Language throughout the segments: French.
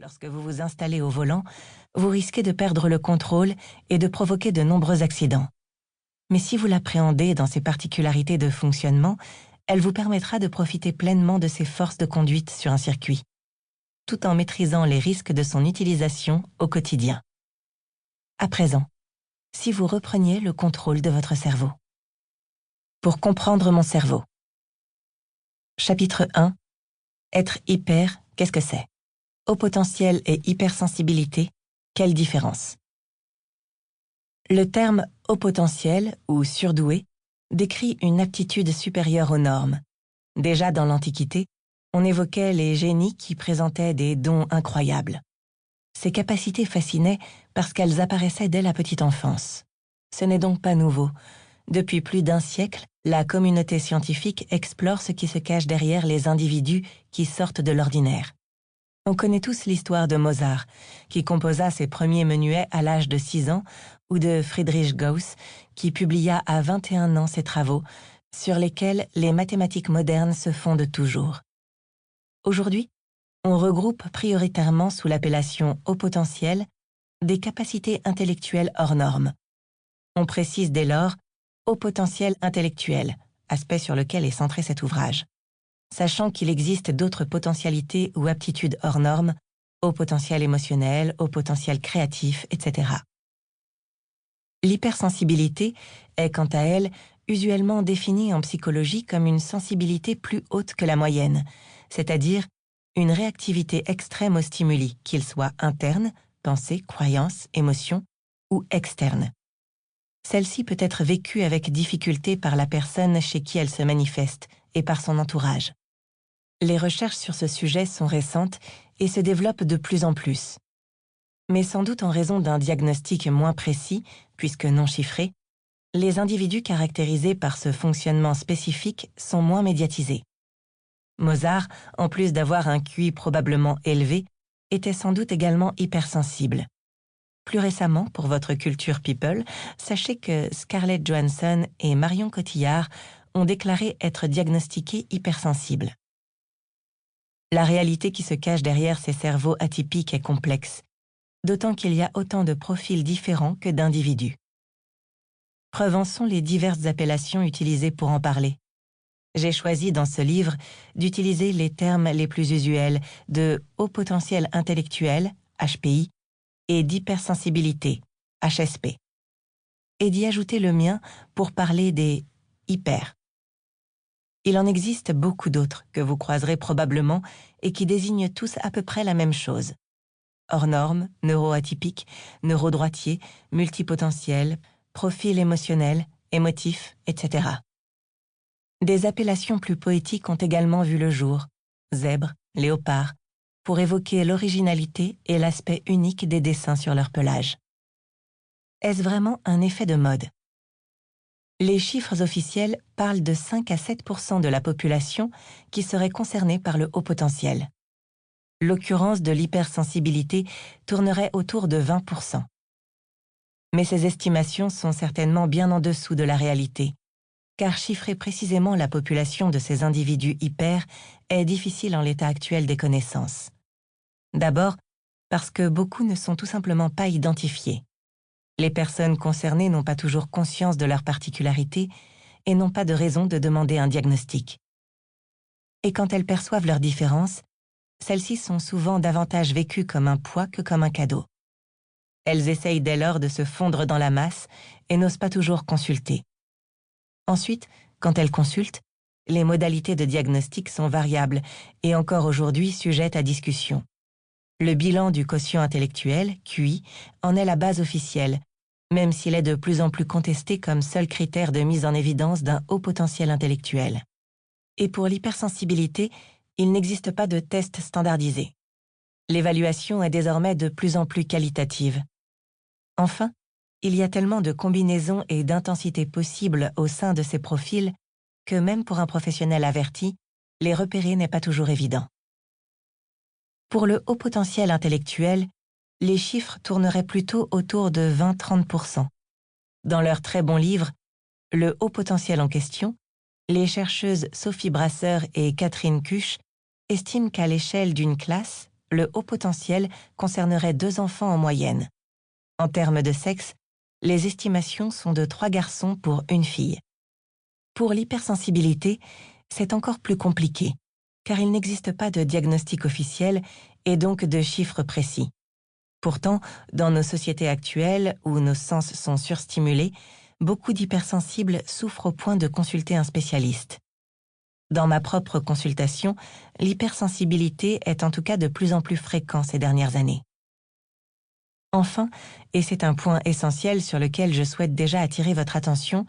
Lorsque vous vous installez au volant, vous risquez de perdre le contrôle et de provoquer de nombreux accidents. Mais si vous l'appréhendez dans ses particularités de fonctionnement, elle vous permettra de profiter pleinement de ses forces de conduite sur un circuit, tout en maîtrisant les risques de son utilisation au quotidien. À présent, si vous repreniez le contrôle de votre cerveau. Pour comprendre mon cerveau. Chapitre 1. Être hyper, qu'est-ce que c'est? Haut potentiel et hypersensibilité, quelle différence? Le terme haut potentiel ou surdoué décrit une aptitude supérieure aux normes. Déjà dans l'Antiquité, on évoquait les génies qui présentaient des dons incroyables. Ces capacités fascinaient parce qu'elles apparaissaient dès la petite enfance. Ce n'est donc pas nouveau. Depuis plus d'un siècle, la communauté scientifique explore ce qui se cache derrière les individus qui sortent de l'ordinaire. On connaît tous l'histoire de Mozart, qui composa ses premiers menuets à l'âge de 6 ans, ou de Friedrich Gauss, qui publia à 21 ans ses travaux, sur lesquels les mathématiques modernes se fondent toujours. Aujourd'hui, on regroupe prioritairement sous l'appellation haut potentiel des capacités intellectuelles hors normes. On précise dès lors haut potentiel intellectuel, aspect sur lequel est centré cet ouvrage. Sachant qu'il existe d'autres potentialités ou aptitudes hors normes, haut potentiel émotionnel, haut potentiel créatif, etc. L'hypersensibilité est, quant à elle, usuellement définie en psychologie comme une sensibilité plus haute que la moyenne, c'est-à-dire une réactivité extrême aux stimuli, qu'ils soient internes, pensées, croyances, émotions, ou externes. Celle-ci peut être vécue avec difficulté par la personne chez qui elle se manifeste et par son entourage. Les recherches sur ce sujet sont récentes et se développent de plus en plus. Mais sans doute en raison d'un diagnostic moins précis, puisque non chiffré, les individus caractérisés par ce fonctionnement spécifique sont moins médiatisés. Mozart, en plus d'avoir un QI probablement élevé, était sans doute également hypersensible. Plus récemment, pour votre culture people, sachez que Scarlett Johansson et Marion Cotillard ont déclaré être diagnostiqués hypersensibles. La réalité qui se cache derrière ces cerveaux atypiques est complexe, d'autant qu'il y a autant de profils différents que d'individus. Preuve en sont les diverses appellations utilisées pour en parler. J'ai choisi dans ce livre d'utiliser les termes les plus usuels de haut potentiel intellectuel, HPI, et d'hypersensibilité, HSP, et d'y ajouter le mien pour parler des hyper. Il en existe beaucoup d'autres que vous croiserez probablement et qui désignent tous à peu près la même chose. Hors normes, neuroatypiques, neurodroitiers, multipotentiels, profil émotionnel, émotif, etc. Des appellations plus poétiques ont également vu le jour, zèbre, léopard, pour évoquer l'originalité et l'aspect unique des dessins sur leur pelage. Est-ce vraiment un effet de mode? Les chiffres officiels parlent de 5 à 7% de la population qui serait concernée par le haut potentiel. L'occurrence de l'hypersensibilité tournerait autour de 20%. Mais ces estimations sont certainement bien en dessous de la réalité, car chiffrer précisément la population de ces individus hyper est difficile en l'état actuel des connaissances. D'abord, parce que beaucoup ne sont tout simplement pas identifiés. Les personnes concernées n'ont pas toujours conscience de leurs particularités et n'ont pas de raison de demander un diagnostic. Et quand elles perçoivent leurs différences, celles-ci sont souvent davantage vécues comme un poids que comme un cadeau. Elles essayent dès lors de se fondre dans la masse et n'osent pas toujours consulter. Ensuite, quand elles consultent, les modalités de diagnostic sont variables et encore aujourd'hui sujettes à discussion. Le bilan du quotient intellectuel, QI, en est la base officielle, même s'il est de plus en plus contesté comme seul critère de mise en évidence d'un haut potentiel intellectuel. Et pour l'hypersensibilité, il n'existe pas de test standardisé. L'évaluation est désormais de plus en plus qualitative. Enfin, il y a tellement de combinaisons et d'intensités possibles au sein de ces profils que même pour un professionnel averti, les repérer n'est pas toujours évident. Pour le haut potentiel intellectuel, les chiffres tourneraient plutôt autour de 20-30%. Dans leur très bon livre « Le haut potentiel en question », les chercheuses Sophie Brasseur et Catherine Cuche estiment qu'à l'échelle d'une classe, le haut potentiel concernerait 2 enfants en moyenne. En termes de sexe, les estimations sont de 3 garçons pour 1 fille. Pour l'hypersensibilité, c'est encore plus compliqué, car il n'existe pas de diagnostic officiel et donc de chiffres précis. Pourtant, dans nos sociétés actuelles, où nos sens sont surstimulés, beaucoup d'hypersensibles souffrent au point de consulter un spécialiste. Dans ma propre consultation, l'hypersensibilité est en tout cas de plus en plus fréquent ces dernières années. Enfin, et c'est un point essentiel sur lequel je souhaite déjà attirer votre attention,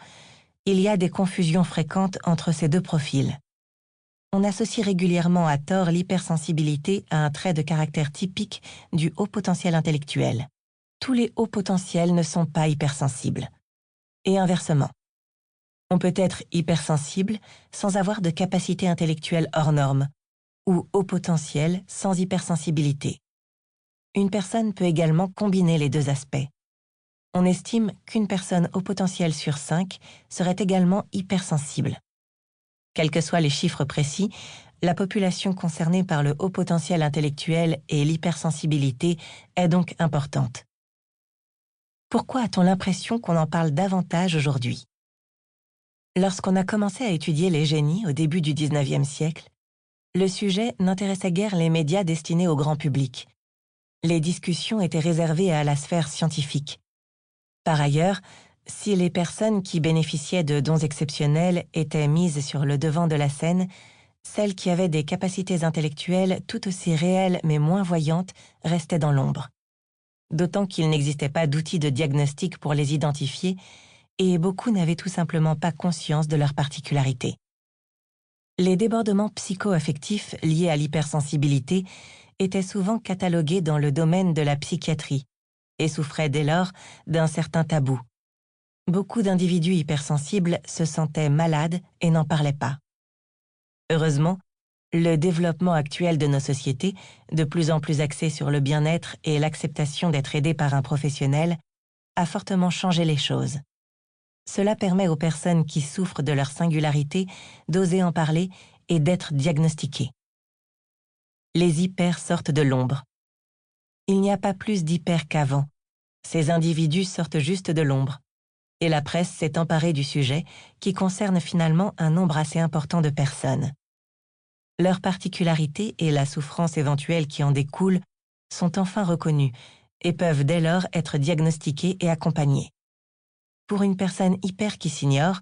il y a des confusions fréquentes entre ces 2 profils. On associe régulièrement à tort l'hypersensibilité à un trait de caractère typique du haut potentiel intellectuel. Tous les hauts potentiels ne sont pas hypersensibles. Et inversement. On peut être hypersensible sans avoir de capacité intellectuelle hors norme, ou haut potentiel sans hypersensibilité. Une personne peut également combiner les 2 aspects. On estime qu'une personne haut potentiel sur 5 serait également hypersensible. Quels que soient les chiffres précis, la population concernée par le haut potentiel intellectuel et l'hypersensibilité est donc importante. Pourquoi a-t-on l'impression qu'on en parle davantage aujourd'hui? Lorsqu'on a commencé à étudier les génies au début du XIXe siècle, le sujet n'intéressait guère les médias destinés au grand public. Les discussions étaient réservées à la sphère scientifique. Par ailleurs, si les personnes qui bénéficiaient de dons exceptionnels étaient mises sur le devant de la scène, celles qui avaient des capacités intellectuelles tout aussi réelles mais moins voyantes restaient dans l'ombre. D'autant qu'il n'existait pas d'outils de diagnostic pour les identifier et beaucoup n'avaient tout simplement pas conscience de leurs particularités. Les débordements psycho-affectifs liés à l'hypersensibilité étaient souvent catalogués dans le domaine de la psychiatrie et souffraient dès lors d'un certain tabou. Beaucoup d'individus hypersensibles se sentaient malades et n'en parlaient pas. Heureusement, le développement actuel de nos sociétés, de plus en plus axé sur le bien-être et l'acceptation d'être aidé par un professionnel, a fortement changé les choses. Cela permet aux personnes qui souffrent de leur singularité d'oser en parler et d'être diagnostiquées. Les hypers sortent de l'ombre. Il n'y a pas plus d'hypers qu'avant. Ces individus sortent juste de l'ombre. Et la presse s'est emparée du sujet qui concerne finalement un nombre assez important de personnes. Leurs particularités et la souffrance éventuelle qui en découle sont enfin reconnues et peuvent dès lors être diagnostiquées et accompagnées. Pour une personne hyper qui s'ignore,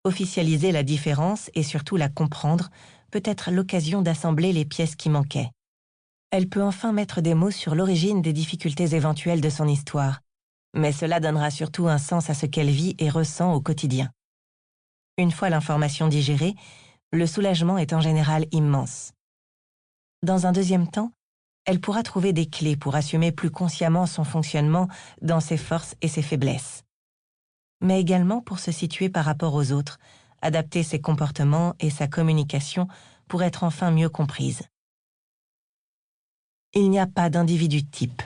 officialiser la différence et surtout la comprendre peut être l'occasion d'assembler les pièces qui manquaient. Elle peut enfin mettre des mots sur l'origine des difficultés éventuelles de son histoire, mais cela donnera surtout un sens à ce qu'elle vit et ressent au quotidien. Une fois l'information digérée, le soulagement est en général immense. Dans un deuxième temps, elle pourra trouver des clés pour assumer plus consciemment son fonctionnement dans ses forces et ses faiblesses, mais également pour se situer par rapport aux autres, adapter ses comportements et sa communication pour être enfin mieux comprise. Il n'y a pas d'individu type.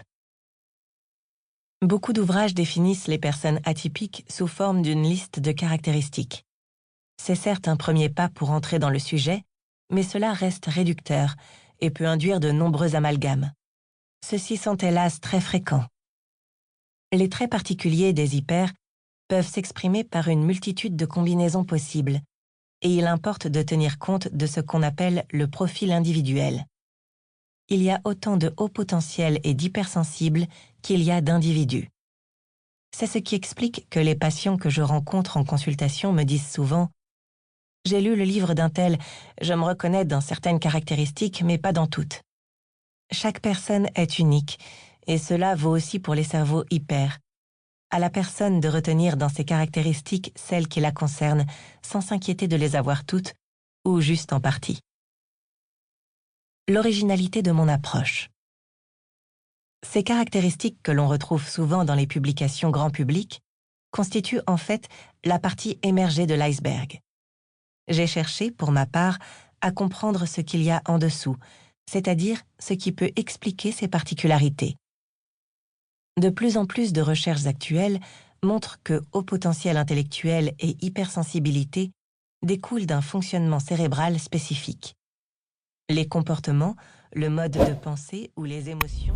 Beaucoup d'ouvrages définissent les personnes atypiques sous forme d'une liste de caractéristiques. C'est certes un premier pas pour entrer dans le sujet, mais cela reste réducteur et peut induire de nombreux amalgames. Ceux-ci sont hélas très fréquents. Les traits particuliers des hypers peuvent s'exprimer par une multitude de combinaisons possibles, et il importe de tenir compte de ce qu'on appelle le profil individuel. Il y a autant de hauts potentiels et d'hypersensibles qu'il y a d'individus. C'est ce qui explique que les patients que je rencontre en consultation me disent souvent « J'ai lu le livre d'un tel, je me reconnais dans certaines caractéristiques, mais pas dans toutes. » Chaque personne est unique, et cela vaut aussi pour les cerveaux hyper. À la personne de retenir dans ses caractéristiques celles qui la concernent, sans s'inquiéter de les avoir toutes, ou juste en partie. L'originalité de mon approche. Ces caractéristiques que l'on retrouve souvent dans les publications grand public constituent en fait la partie émergée de l'iceberg. J'ai cherché, pour ma part, à comprendre ce qu'il y a en dessous, c'est-à-dire ce qui peut expliquer ces particularités. De plus en plus de recherches actuelles montrent que haut potentiel intellectuel et hypersensibilité découlent d'un fonctionnement cérébral spécifique. Les comportements, le mode de pensée ou les émotions.